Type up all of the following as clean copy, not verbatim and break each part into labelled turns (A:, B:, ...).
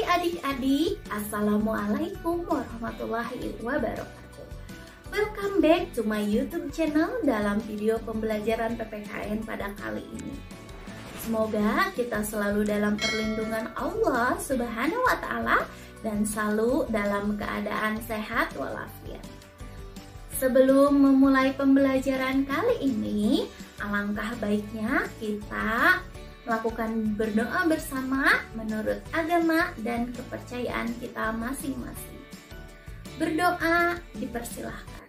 A: Hai adik-adik, Assalamualaikum warahmatullahi wabarakatuh. Welcome back to my YouTube channel dalam video pembelajaran PPKN pada kali ini. Semoga kita selalu dalam perlindungan Allah Subhanahu wa Ta'ala dan selalu dalam keadaan sehat walafiat. Sebelum memulai pembelajaran kali ini, alangkah baiknya kita melakukan berdoa bersama menurut agama dan kepercayaan kita masing-masing. Berdoa dipersilahkan.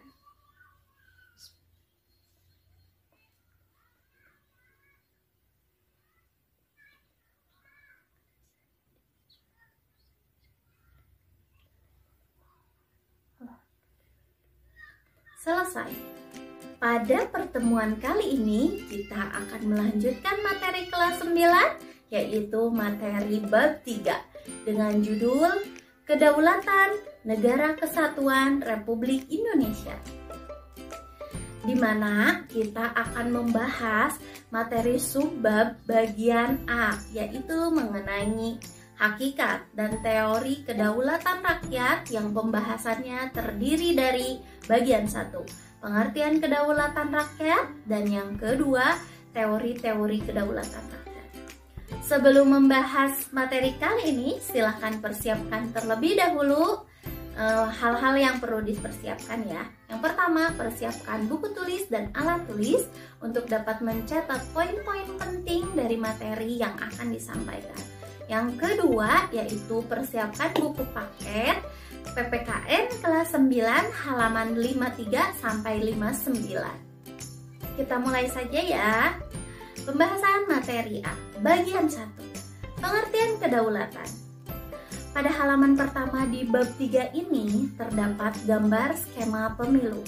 A: Selesai. Pada pertemuan kali ini, kita akan melanjutkan materi kelas 9, yaitu materi bab 3, dengan judul Kedaulatan Negara Kesatuan Republik Indonesia. Di mana kita akan membahas materi subbab bagian A, yaitu mengenai hakikat dan teori kedaulatan rakyat yang pembahasannya terdiri dari bagian 1. Pengertian kedaulatan rakyat, dan yang kedua, teori-teori kedaulatan rakyat. Sebelum membahas materi kali ini, silahkan persiapkan terlebih dahulu hal-hal yang perlu dipersiapkan ya. Yang pertama, persiapkan buku tulis dan alat tulis untuk dapat mencatat poin-poin penting dari materi yang akan disampaikan. Yang kedua, yaitu persiapkan buku paket PPKN kelas 9 halaman 53 sampai 59. Kita mulai saja ya. Pembahasan materi A, bagian 1. Pengertian kedaulatan. Pada halaman pertama di bab 3 ini terdapat gambar skema pemilu.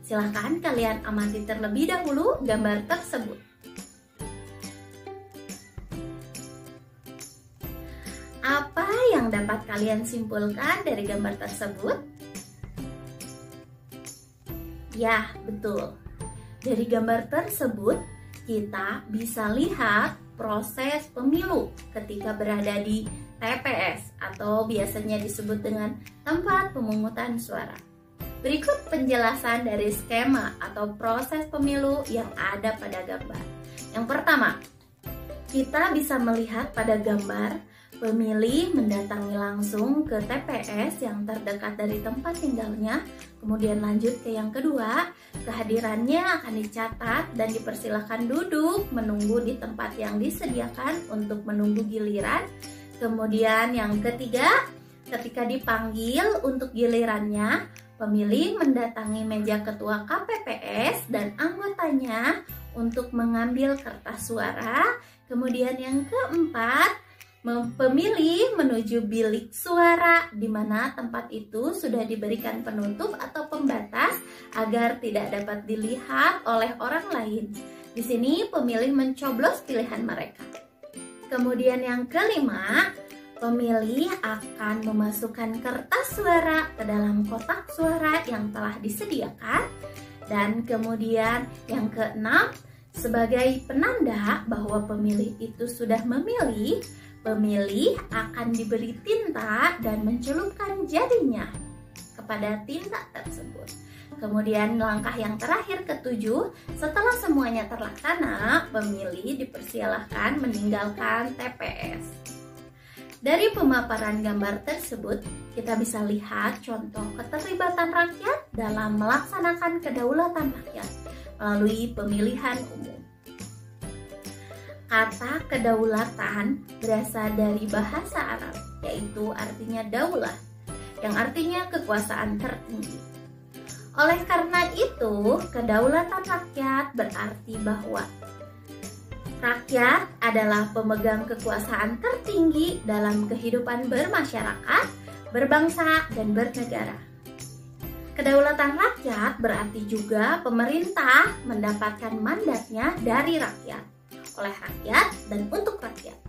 A: Silahkan kalian amati terlebih dahulu gambar tersebut. Apa yang dapat kalian simpulkan dari gambar tersebut? Ya, betul. Dari gambar tersebut, kita bisa lihat proses pemilu ketika berada di TPS atau biasanya disebut dengan tempat pemungutan suara. Berikut penjelasan dari skema atau proses pemilu yang ada pada gambar. Yang pertama, kita bisa melihat pada gambar pemilih mendatangi langsung ke TPS yang terdekat dari tempat tinggalnya. Kemudian lanjut ke yang kedua, kehadirannya akan dicatat dan dipersilakan duduk menunggu di tempat yang disediakan untuk menunggu giliran. Kemudian yang ketiga, ketika dipanggil untuk gilirannya, pemilih mendatangi meja ketua KPPS dan anggotanya untuk mengambil kertas suara. Kemudian yang keempat, pemilih menuju bilik suara, di mana tempat itu sudah diberikan penutup atau pembatas agar tidak dapat dilihat oleh orang lain. Di sini pemilih mencoblos pilihan mereka. Kemudian yang kelima, pemilih akan memasukkan kertas suara ke dalam kotak suara yang telah disediakan. Dan kemudian yang keenam, sebagai penanda bahwa pemilih itu sudah memilih, pemilih akan diberi tinta dan mencelupkan jarinya kepada tinta tersebut. Kemudian langkah yang terakhir ketujuh, setelah semuanya terlaksana, pemilih dipersilahkan meninggalkan TPS. Dari pemaparan gambar tersebut, kita bisa lihat contoh keterlibatan rakyat dalam melaksanakan kedaulatan rakyat melalui pemilihan umum. Kata kedaulatan berasal dari bahasa Arab, yaitu artinya daulah, yang artinya kekuasaan tertinggi. Oleh karena itu, kedaulatan rakyat berarti bahwa rakyat adalah pemegang kekuasaan tertinggi dalam kehidupan bermasyarakat, berbangsa, dan bernegara. Kedaulatan rakyat berarti juga pemerintah mendapatkan mandatnya dari rakyat, oleh rakyat, dan untuk rakyat.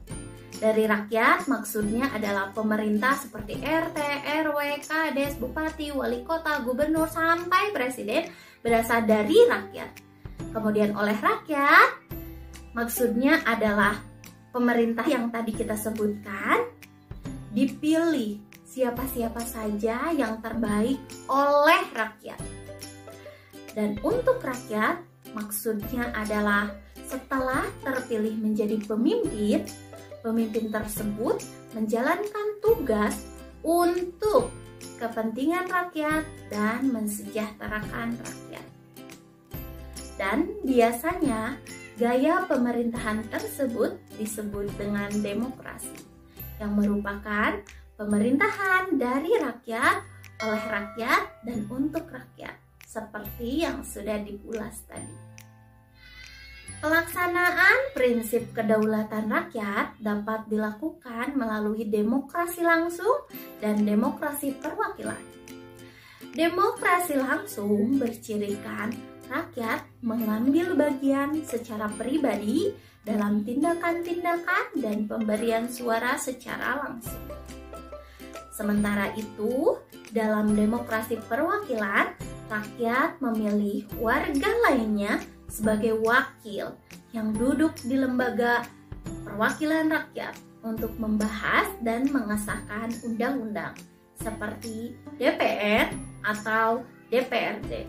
A: Dari rakyat maksudnya adalah pemerintah seperti RT, RW, Kades, Bupati, Wali Kota, Gubernur, sampai Presiden berasal dari rakyat. Kemudian oleh rakyat maksudnya adalah pemerintah yang tadi kita sebutkan dipilih siapa-siapa saja yang terbaik oleh rakyat. Dan untuk rakyat, maksudnya adalah setelah terpilih menjadi pemimpin, pemimpin tersebut menjalankan tugas untuk kepentingan rakyat dan mensejahterakan rakyat. Dan biasanya gaya pemerintahan tersebut disebut dengan demokrasi, yang merupakan pemerintahan dari rakyat, oleh rakyat, dan untuk rakyat, seperti yang sudah diulas tadi. Pelaksanaan prinsip kedaulatan rakyat dapat dilakukan melalui demokrasi langsung dan demokrasi perwakilan. Demokrasi langsung bercirikan rakyat mengambil bagian secara pribadi dalam tindakan-tindakan dan pemberian suara secara langsung. Sementara itu, dalam demokrasi perwakilan, rakyat memilih warga lainnya sebagai wakil yang duduk di lembaga perwakilan rakyat untuk membahas dan mengesahkan undang-undang seperti DPR atau DPRD.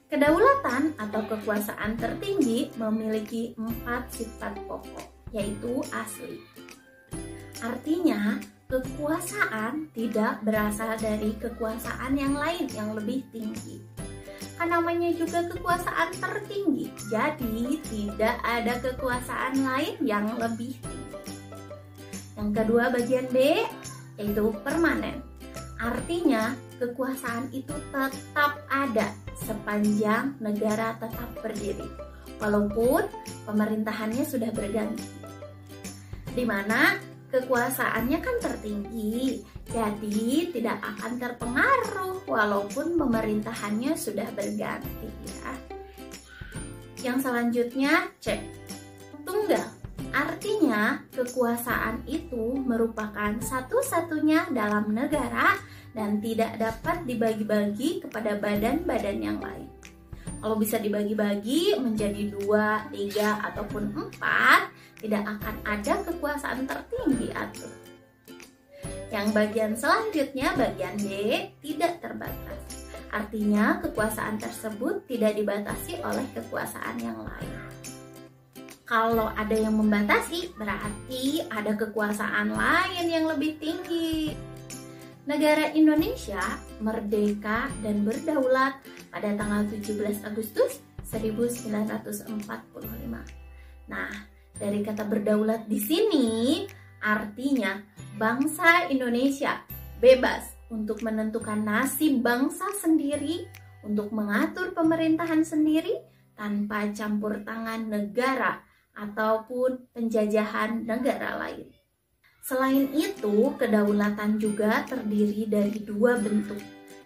A: Kedaulatan atau kekuasaan tertinggi memiliki 4 sifat pokok, yaitu asli. Artinya, kekuasaan tidak berasal dari kekuasaan yang lain yang lebih tinggi. Kan namanya juga kekuasaan tertinggi, jadi tidak ada kekuasaan lain yang lebih tinggi. Yang kedua, bagian B, yaitu permanen. Artinya kekuasaan itu tetap ada sepanjang negara tetap berdiri, walaupun pemerintahannya sudah berganti. Di mana kekuasaannya kan tertinggi, jadi tidak akan terpengaruh walaupun pemerintahannya sudah berganti ya. Yang selanjutnya C, tunggal. Artinya kekuasaan itu merupakan satu-satunya dalam negara dan tidak dapat dibagi-bagi kepada badan-badan yang lain. Kalau bisa dibagi-bagi menjadi 2, 3, ataupun 4, tidak akan ada kekuasaan tertinggi atuh. Yang bagian selanjutnya, bagian D, tidak terbatas. Artinya kekuasaan tersebut tidak dibatasi oleh kekuasaan yang lain. Kalau ada yang membatasi, berarti ada kekuasaan lain yang lebih tinggi. Negara Indonesia merdeka dan berdaulat pada tanggal 17 Agustus 1945. Nah, dari kata berdaulat di sini artinya bangsa Indonesia bebas untuk menentukan nasib bangsa sendiri, untuk mengatur pemerintahan sendiri tanpa campur tangan negara ataupun penjajahan negara lain. Selain itu, kedaulatan juga terdiri dari 2 bentuk,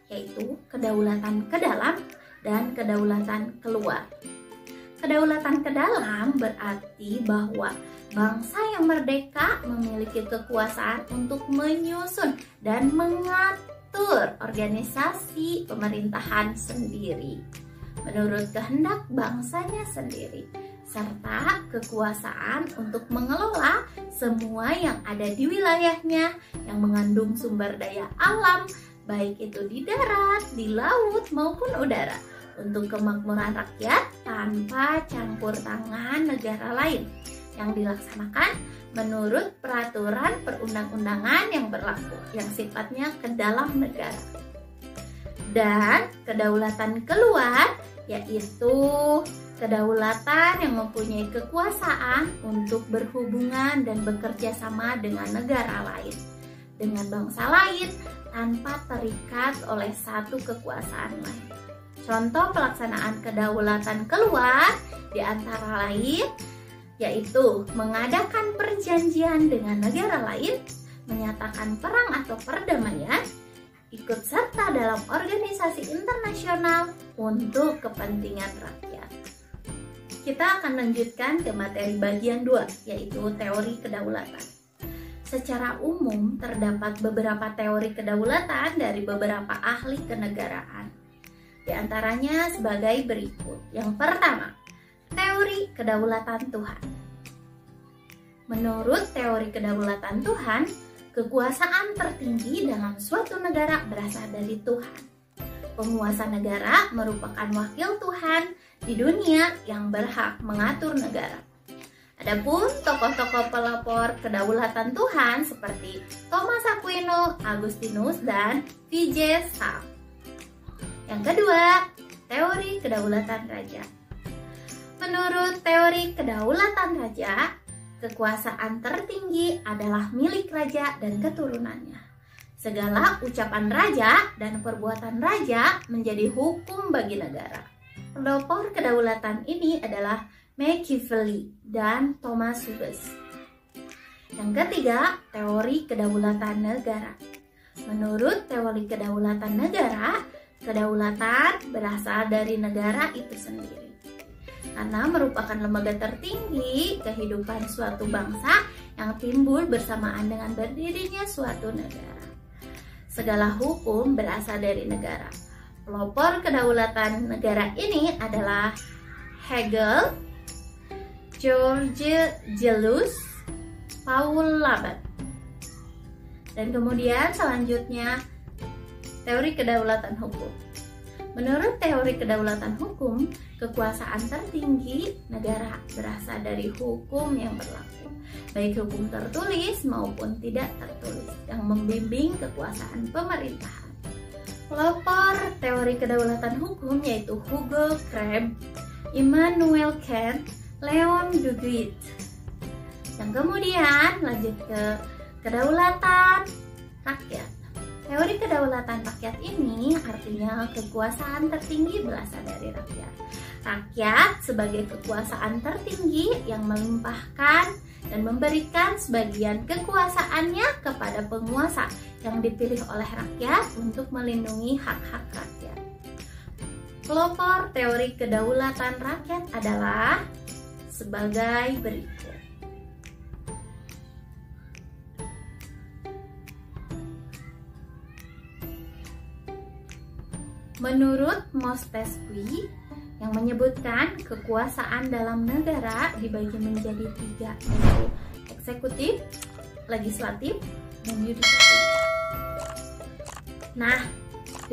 A: yaitu kedaulatan ke dalam dan kedaulatan keluar. Kedaulatan ke dalam berarti bahwa bangsa yang merdeka memiliki kekuasaan untuk menyusun dan mengatur organisasi pemerintahan sendiri menurut kehendak bangsanya sendiri, serta kekuasaan untuk mengelola semua yang ada di wilayahnya yang mengandung sumber daya alam, baik itu di darat, di laut, maupun udara, untuk kemakmuran rakyat tanpa campur tangan negara lain, yang dilaksanakan menurut peraturan perundang-undangan yang berlaku, yang sifatnya ke dalam negara. Dan kedaulatan keluar, yaitu kedaulatan yang mempunyai kekuasaan untuk berhubungan dan bekerja sama dengan negara lain, dengan bangsa lain, tanpa terikat oleh satu kekuasaan lain. Contoh pelaksanaan kedaulatan keluar di antara lain yaitu mengadakan perjanjian dengan negara lain, menyatakan perang atau perdamaian, ikut serta dalam organisasi internasional untuk kepentingan rakyat. Kita akan lanjutkan ke materi bagian 2, yaitu teori kedaulatan. Secara umum, terdapat beberapa teori kedaulatan dari beberapa ahli kenegaraan. Di antaranya sebagai berikut. Yang pertama, teori kedaulatan Tuhan. Menurut teori kedaulatan Tuhan, kekuasaan tertinggi dalam suatu negara berasal dari Tuhan. Penguasa negara merupakan wakil Tuhan di dunia yang berhak mengatur negara. Adapun tokoh-tokoh pelopor kedaulatan Tuhan seperti Thomas Aquino, Agustinus, dan V.J. Schaap. Yang kedua, teori kedaulatan raja. Menurut teori kedaulatan raja, kekuasaan tertinggi adalah milik raja dan keturunannya. Segala ucapan raja dan perbuatan raja menjadi hukum bagi negara. Pelopor kedaulatan ini adalah Machiavelli dan Thomas Hobbes. Yang ketiga, teori kedaulatan negara. Menurut teori kedaulatan negara, kedaulatan berasal dari negara itu sendiri. Karena merupakan lembaga tertinggi kehidupan suatu bangsa yang timbul bersamaan dengan berdirinya suatu negara. Segala hukum berasal dari negara. Pelopor kedaulatan negara ini adalah Hegel, George Gelus, Paul Labat. Dan kemudian selanjutnya teori kedaulatan hukum. Menurut teori kedaulatan hukum, kekuasaan tertinggi negara berasal dari hukum yang berlaku, baik hukum tertulis maupun tidak tertulis, yang membimbing kekuasaan pemerintahan. Pelopor teori kedaulatan hukum yaitu Hugo Crabb, Immanuel Kant, Leon Duguid. Yang kemudian lanjut ke kedaulatan rakyat. Teori kedaulatan rakyat ini artinya kekuasaan tertinggi berasal dari rakyat. Rakyat sebagai kekuasaan tertinggi yang melimpahkan dan memberikan sebagian kekuasaannya kepada penguasa yang dipilih oleh rakyat untuk melindungi hak-hak rakyat. Pelopor teori kedaulatan rakyat adalah sebagai berikut. Menurut Montesquieu yang menyebutkan kekuasaan dalam negara dibagi menjadi 3, yaitu eksekutif, legislatif, dan yudikatif. Nah,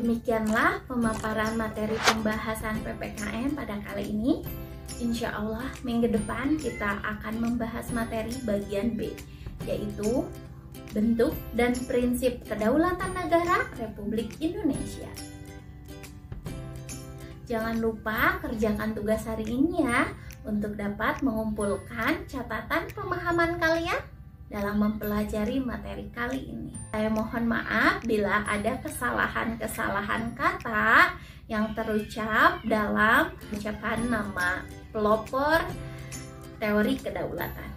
A: demikianlah pemaparan materi pembahasan PPKN pada kali ini. Insya Allah minggu depan kita akan membahas materi bagian B, yaitu bentuk dan prinsip kedaulatan negara Republik Indonesia. Jangan lupa kerjakan tugas hari ini ya, untuk dapat mengumpulkan catatan pemahaman kalian dalam mempelajari materi kali ini. Saya mohon maaf bila ada kesalahan-kesalahan kata yang terucap dalam ucapan nama pelopor teori kedaulatan.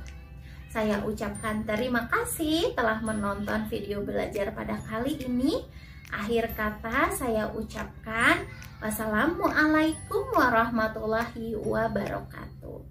A: Saya ucapkan terima kasih telah menonton video belajar pada kali ini. Akhir kata saya ucapkan wassalamualaikum warahmatullahi wabarakatuh.